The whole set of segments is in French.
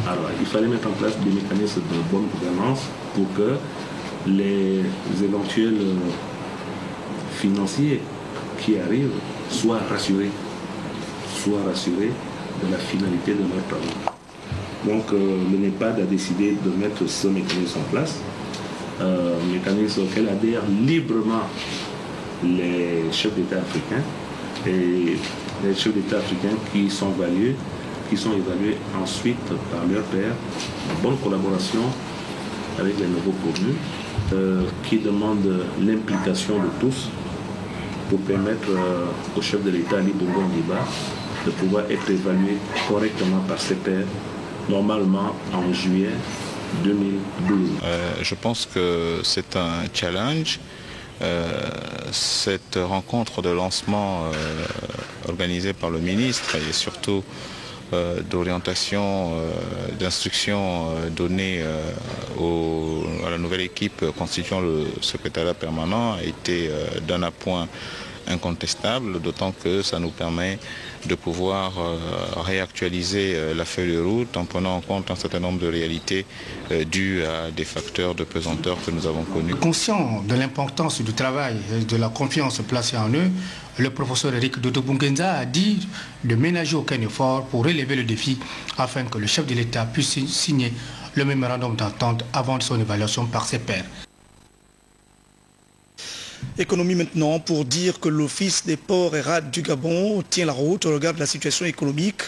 Alors, il fallait mettre en place des mécanismes de bonne gouvernance pour que les éventuels financiers qui arrivent soient rassurés de la finalité de leurs travaux. Donc le NEPAD a décidé de mettre ce mécanisme en place, un mécanisme auquel adhèrent librement les chefs d'État africains et les chefs d'État africains qui sont évalués ensuite par leur pairs en bonne collaboration avec les nouveaux promus qui demandent l'implication de tous pour permettre au chef de l'État, Ali Bongo Ondimba, de pouvoir être évalué correctement par ses pairs, normalement en juillet 2012. Je pense que c'est un challenge. Cette rencontre de lancement organisée par le ministre et surtout d'orientation, d'instruction donnée à la nouvelle équipe constituant le secrétariat permanent a été d'un appoint incontestable, d'autant que ça nous permet de pouvoir réactualiser la feuille de route en prenant en compte un certain nombre de réalités dues à des facteurs de pesanteur que nous avons connus. Conscient de l'importance du travail et de la confiance placée en eux, le professeur Eric Dodo Bungenza a dit de ménager aucun effort pour relever le défi afin que le chef de l'État puisse signer le mémorandum d'entente avant son évaluation par ses pairs. Économie maintenant, pour dire que l'Office des ports et rades du Gabon tient la route au regard de la situation économique,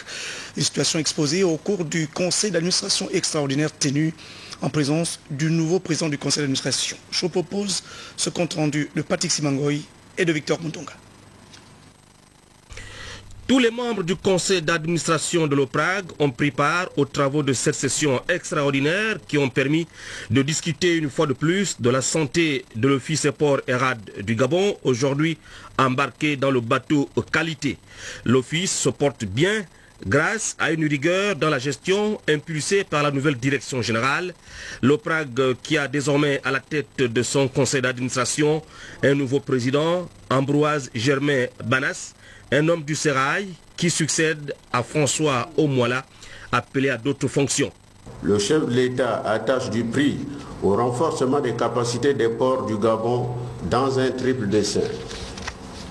une situation exposée au cours du conseil d'administration extraordinaire tenu en présence du nouveau président du conseil d'administration. Je vous propose ce compte rendu de Patrick Simangoy et de Victor Moutonga. Tous les membres du conseil d'administration de l'OPRAG ont pris part aux travaux de cette session extraordinaire qui ont permis de discuter une fois de plus de la santé de l'Office des ports et rades du Gabon, aujourd'hui embarqué dans le bateau qualité. L'Office se porte bien grâce à une rigueur dans la gestion impulsée par la nouvelle direction générale. L'OPRAG qui a désormais à la tête de son conseil d'administration un nouveau président, Ambroise Germain Banas, un homme du Sérail qui succède à François Omouala, appelé à d'autres fonctions. Le chef de l'État attache du prix au renforcement des capacités des ports du Gabon dans un triple dessein.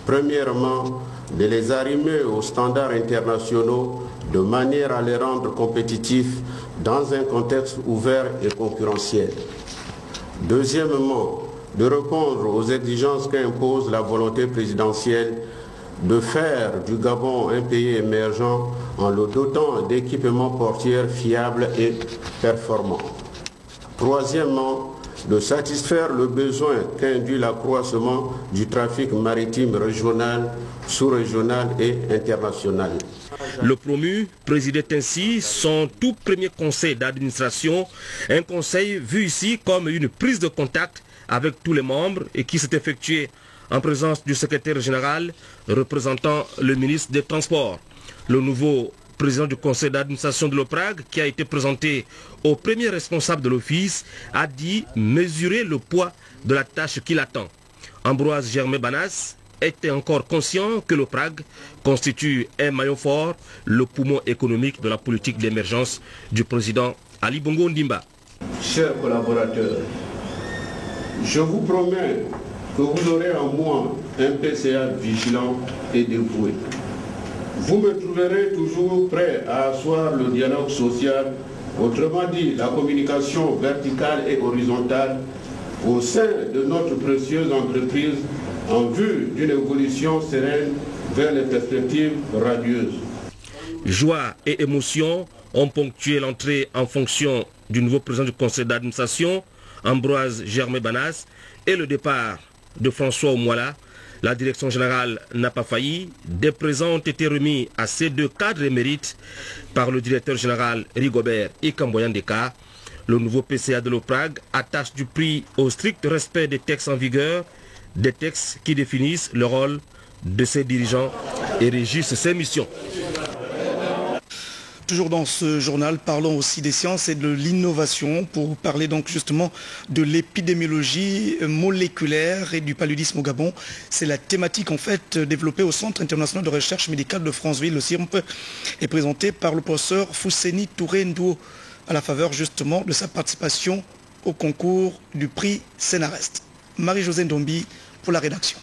Premièrement, de les arrimer aux standards internationaux de manière à les rendre compétitifs dans un contexte ouvert et concurrentiel. Deuxièmement, de répondre aux exigences qu'impose la volonté présidentielle de faire du Gabon un pays émergent en le dotant d'équipements portuaires fiables et performants. Troisièmement, de satisfaire le besoin qu'induit l'accroissement du trafic maritime régional, sous-régional et international. Le promu présidait ainsi son tout premier conseil d'administration, un conseil vu ici comme une prise de contact avec tous les membres et qui s'est effectué en présence du secrétaire général représentant le ministre des Transports. Le nouveau président du conseil d'administration de l'OPRAG, qui a été présenté au premier responsable de l'office, a dit mesurer le poids de la tâche qui l'attend. Ambroise Germain Banas était encore conscient que l'OPRAG constitue un maillon fort, le poumon économique de la politique d'émergence du président Ali Bongo Ondimba. Chers collaborateurs, je vous promets que vous aurez en moi un PCA vigilant et dévoué. Vous me trouverez toujours prêt à asseoir le dialogue social, autrement dit la communication verticale et horizontale au sein de notre précieuse entreprise en vue d'une évolution sereine vers les perspectives radieuses. Joie et émotion ont ponctué l'entrée en fonction du nouveau président du conseil d'administration, Ambroise Germain Banas, et le départ de François Omouala. La direction générale n'a pas failli. Des présents ont été remis à ces deux cadres émérites par le directeur général Rigobert Ikamboyandeka. Le nouveau PCA de l'OPRAG attache du prix au strict respect des textes en vigueur, des textes qui définissent le rôle de ses dirigeants et régissent ses missions. Toujours dans ce journal, parlons aussi des sciences et de l'innovation pour parler donc justement de l'épidémiologie moléculaire et du paludisme au Gabon. C'est la thématique en fait développée au Centre international de recherche médicale de Franceville. Le CIRMP est présenté par le professeur Fousseni Touré Ndouo. à la faveur justement de sa participation au concours du prix Sénarest. Marie-Josée Ndombi pour la rédaction.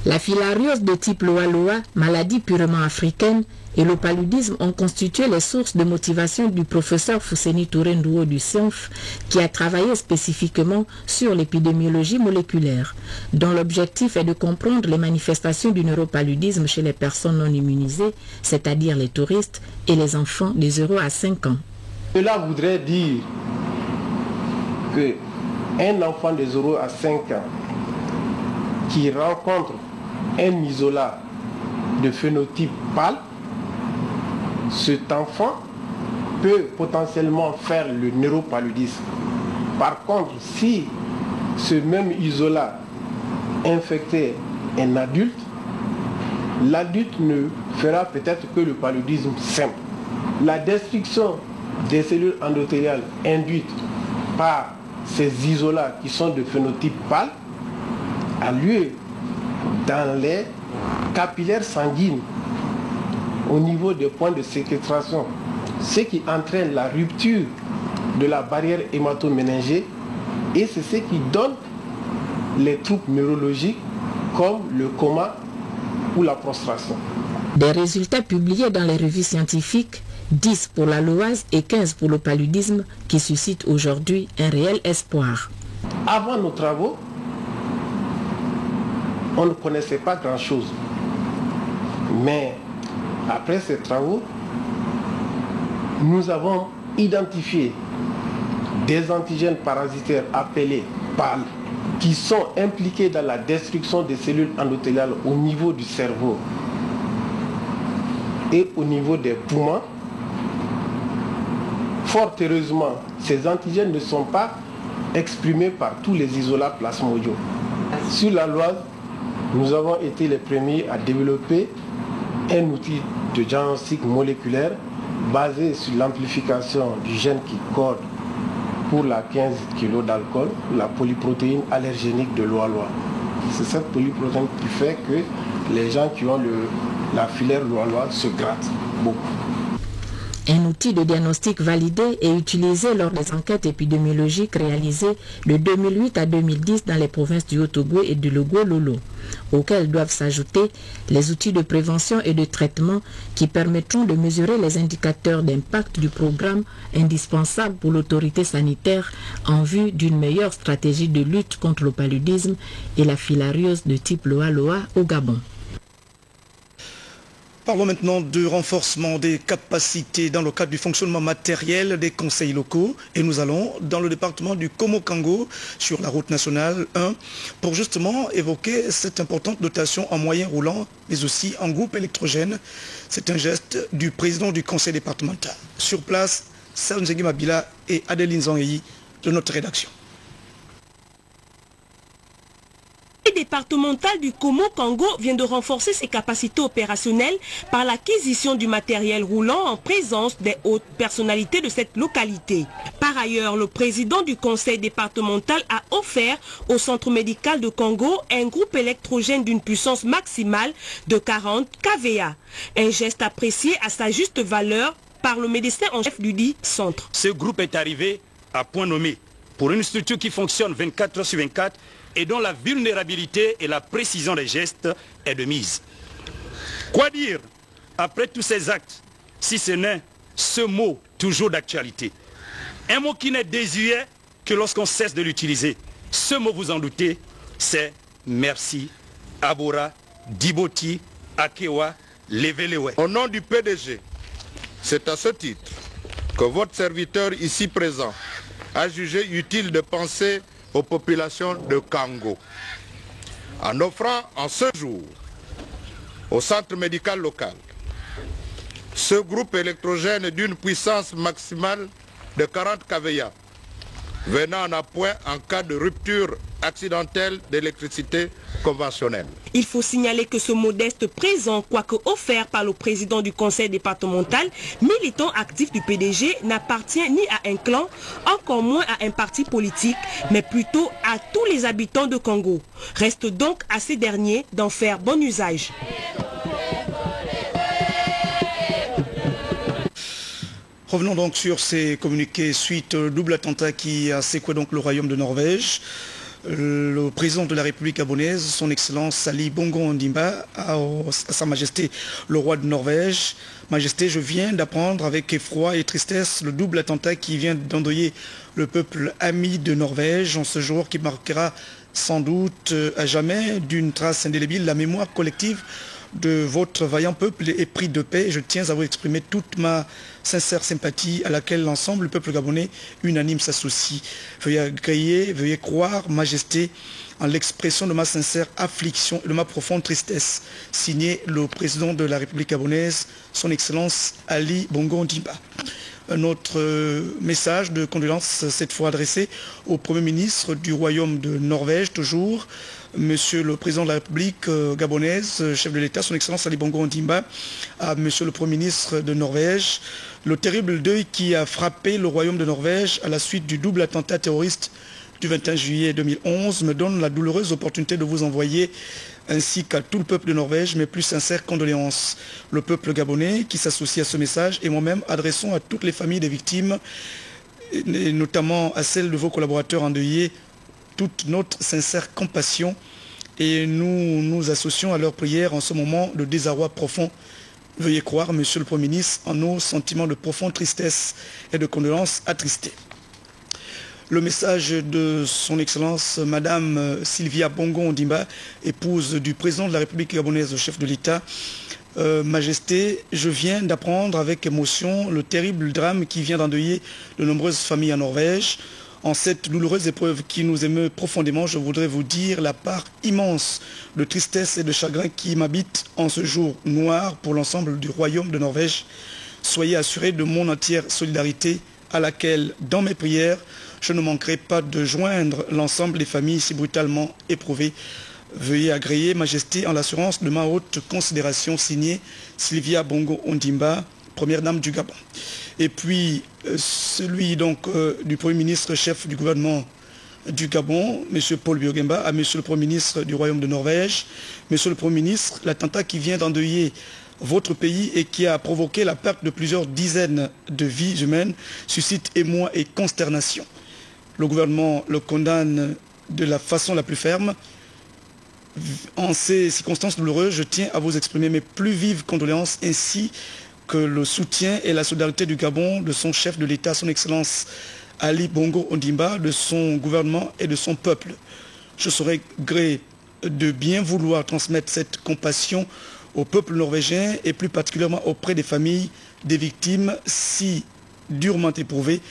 La filariose de type Loa-Loa, maladie purement africaine, et le paludisme ont constitué les sources de motivation du professeur Fousseni Touré Ndouo du CIONF, qui a travaillé spécifiquement sur l'épidémiologie moléculaire, dont l'objectif est de comprendre les manifestations du neuropaludisme chez les personnes non immunisées, c'est-à-dire les touristes et les enfants des 0 à 5 ans. Cela voudrait dire qu'un enfant de 0 à 5 ans qui rencontre un isolat de phénotype pâle, cet enfant peut potentiellement faire le neuropaludisme. Par contre, si ce même isolat infectait un adulte, l'adulte ne fera peut-être que le paludisme simple. La destruction des cellules endothéliales induites par ces isolats qui sont de phénotype pâle a lieu dans les capillaires sanguines au niveau des points de séquestration, ce qui entraîne la rupture de la barrière hémato-méningée et c'est ce qui donne les troubles neurologiques comme le coma ou la prostration. Des résultats publiés dans les revues scientifiques, 10 pour la loase et 15 pour le paludisme, qui suscitent aujourd'hui un réel espoir. Avant nos travaux, on ne connaissait pas grand-chose. Mais après ces travaux, nous avons identifié des antigènes parasitaires appelés PAL qui sont impliqués dans la destruction des cellules endothéliales au niveau du cerveau et au niveau des poumons. Fort heureusement, ces antigènes ne sont pas exprimés par tous les isolats plasmodiaux. Sur la Loise, nous avons été les premiers à développer un outil de diagnostic moléculaire basé sur l'amplification du gène qui code pour la 15 kg d'alcool, la polyprotéine allergénique de Loa-Loa. C'est cette polyprotéine qui fait que les gens qui ont la filaire Loa-Loa se grattent beaucoup. Un outil de diagnostic validé et utilisé lors des enquêtes épidémiologiques réalisées de 2008 à 2010 dans les provinces du Haut-Togo et du Logou-Lolo, auxquels doivent s'ajouter les outils de prévention et de traitement qui permettront de mesurer les indicateurs d'impact du programme indispensable pour l'autorité sanitaire en vue d'une meilleure stratégie de lutte contre le paludisme et la filariose de type Loa-Loa au Gabon. Parlons maintenant de renforcement des capacités dans le cadre du fonctionnement matériel des conseils locaux. Et nous allons dans le département du Komo-Kango sur la route nationale 1 pour justement évoquer cette importante dotation en moyens roulants mais aussi en groupe électrogène. C'est un geste du président du conseil départemental. Sur place, Serge Mabila et Adeline Zangeyi de notre rédaction. Le départemental du Komo-Kango vient de renforcer ses capacités opérationnelles par l'acquisition du matériel roulant en présence des hautes personnalités de cette localité. Par ailleurs, le président du conseil départemental a offert au centre médical de Congo un groupe électrogène d'une puissance maximale de 40 kVA. Un geste apprécié à sa juste valeur par le médecin en chef du dit centre. Ce groupe est arrivé à point nommé pour une structure qui fonctionne 24 heures sur 24 et dont la vulnérabilité et la précision des gestes est de mise. Quoi dire après tous ces actes, si ce n'est ce mot toujours d'actualité? Un mot qui n'est désuet que lorsqu'on cesse de l'utiliser. Ce mot, vous en doutez, c'est merci, Abora, Diboti, Akewa, Levelewe. Au nom du PDG, c'est à ce titre que votre serviteur ici présent a jugé utile de penser aux populations de Kango, en offrant en ce jour au centre médical local ce groupe électrogène d'une puissance maximale de 40 kVA, venant en appoint en cas de rupture accidentelle d'électricité conventionnelle. Il faut signaler que ce modeste présent, quoique offert par le président du conseil départemental, militant actif du PDG, n'appartient ni à un clan, encore moins à un parti politique, mais plutôt à tous les habitants de Congo. Reste donc à ces derniers d'en faire bon usage. Revenons donc sur ces communiqués suite au double attentat qui a secoué donc le royaume de Norvège. Le président de la République gabonaise, son Excellence Ali Bongo Ondimba, à Sa Majesté le roi de Norvège. Majesté, je viens d'apprendre avec effroi et tristesse le double attentat qui vient d'endeuiller le peuple ami de Norvège en ce jour qui marquera sans doute à jamais d'une trace indélébile la mémoire collective de votre vaillant peuple épris de paix. Je tiens à vous exprimer toute ma sincère sympathie à laquelle l'ensemble du peuple gabonais unanime s'associe. Veuillez agréer, veuillez croire, Majesté, en l'expression de ma sincère affliction et de ma profonde tristesse. Signé le président de la République gabonaise, son Excellence Ali Bongo Ondimba. Un autre message de condoléances, cette fois adressé au Premier ministre du Royaume de Norvège, toujours, Monsieur le Président de la République gabonaise, chef de l'État, son Excellence Ali Bongo Ondimba, à Monsieur le Premier ministre de Norvège. Le terrible deuil qui a frappé le Royaume de Norvège à la suite du double attentat terroriste du 21 juillet 2011 me donne la douloureuse opportunité de vous envoyer ainsi qu'à tout le peuple de Norvège mes plus sincères condoléances. Le peuple gabonais qui s'associe à ce message et moi-même adressons à toutes les familles des victimes, et notamment à celles de vos collaborateurs endeuillés, toute notre sincère compassion et nous nous associons à leurs prières en ce moment de désarroi profond. Veuillez croire, Monsieur le Premier ministre, en nos sentiments de profonde tristesse et de condoléances attristées. Le message de son Excellence Madame Sylvia Bongo Ondimba, épouse du président de la République gabonaise, chef de l'État. Majesté, je viens d'apprendre avec émotion le terrible drame qui vient d'endeuiller de nombreuses familles en Norvège. En cette douloureuse épreuve qui nous émeut profondément, je voudrais vous dire la part immense de tristesse et de chagrin qui m'habite en ce jour noir pour l'ensemble du royaume de Norvège. Soyez assurés de mon entière solidarité à laquelle, dans mes prières, je ne manquerai pas de joindre l'ensemble des familles si brutalement éprouvées. Veuillez agréer, Majesté, en l'assurance de ma haute considération, signée Sylvia Bongo Ondimba, Première Dame du Gabon. Et puis, celui donc du Premier ministre chef du gouvernement du Gabon, M. Paul Biya, à M. le Premier ministre du Royaume de Norvège. Monsieur le Premier ministre, l'attentat qui vient d'endeuiller votre pays et qui a provoqué la perte de plusieurs dizaines de vies humaines suscite émoi et consternation. Le gouvernement le condamne de la façon la plus ferme. En ces circonstances douloureuses, je tiens à vous exprimer mes plus vives condoléances ainsi que le soutien et la solidarité du Gabon, de son chef de l'État, son Excellence Ali Bongo Ondimba, de son gouvernement et de son peuple. Je serai gré de bien vouloir transmettre cette compassion au peuple norvégien et plus particulièrement auprès des familles des victimes si durement éprouvées.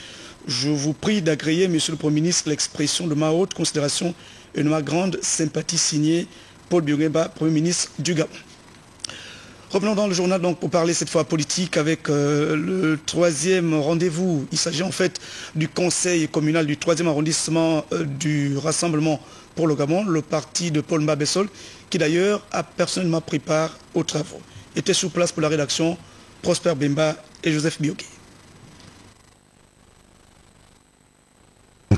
Je vous prie d'agréer, Monsieur le Premier ministre, l'expression de ma haute considération et de ma grande sympathie signée Paul Biya, Premier ministre du Gabon. Revenons dans le journal donc pour parler cette fois politique avec le troisième rendez-vous. Il s'agit en fait du conseil communal du 3e arrondissement du Rassemblement pour le Gabon, le parti de Paul Mbabessol, qui d'ailleurs a personnellement pris part aux travaux. Était sur place pour la rédaction Prosper Bemba et Joseph Biogué.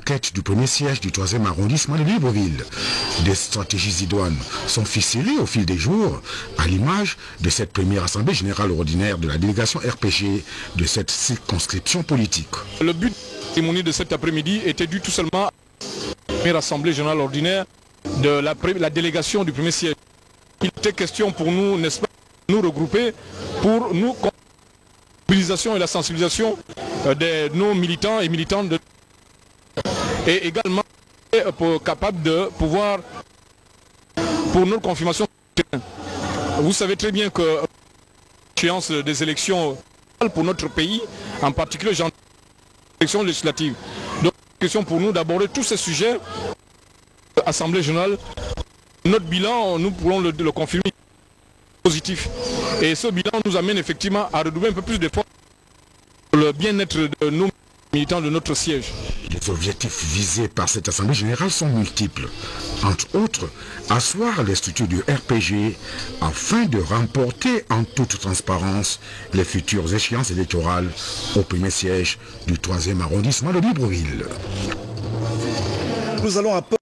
Quête du premier siège du 3e arrondissement de Libreville. Des stratégies idoines sont ficelées au fil des jours, à l'image de cette première assemblée générale ordinaire de la délégation RPG de cette circonscription politique. Le but de la cérémonie de cet après-midi était dû tout seulement à la première assemblée générale ordinaire de la délégation du premier siège. Il était question pour nous, n'est-ce pas, de nous regrouper pour nous la mobilisation et la sensibilisation de nos militants et militantes et également capable de pouvoir, pour notre confirmation, vous savez très bien que l'échéance des élections pour notre pays, en particulier les élections législatives. Donc, question pour nous d'aborder tous ces sujets, Assemblée générale, notre bilan, nous pourrons le confirmer positif. Et ce bilan nous amène effectivement à redoubler un peu plus d'efforts pour le bien-être de nos militants de notre siège. Les objectifs visés par cette assemblée générale sont multiples. Entre autres, asseoir les structures du RPG afin de remporter en toute transparence les futures échéances électorales au premier siège du 3e arrondissement de Libreville. Nous allons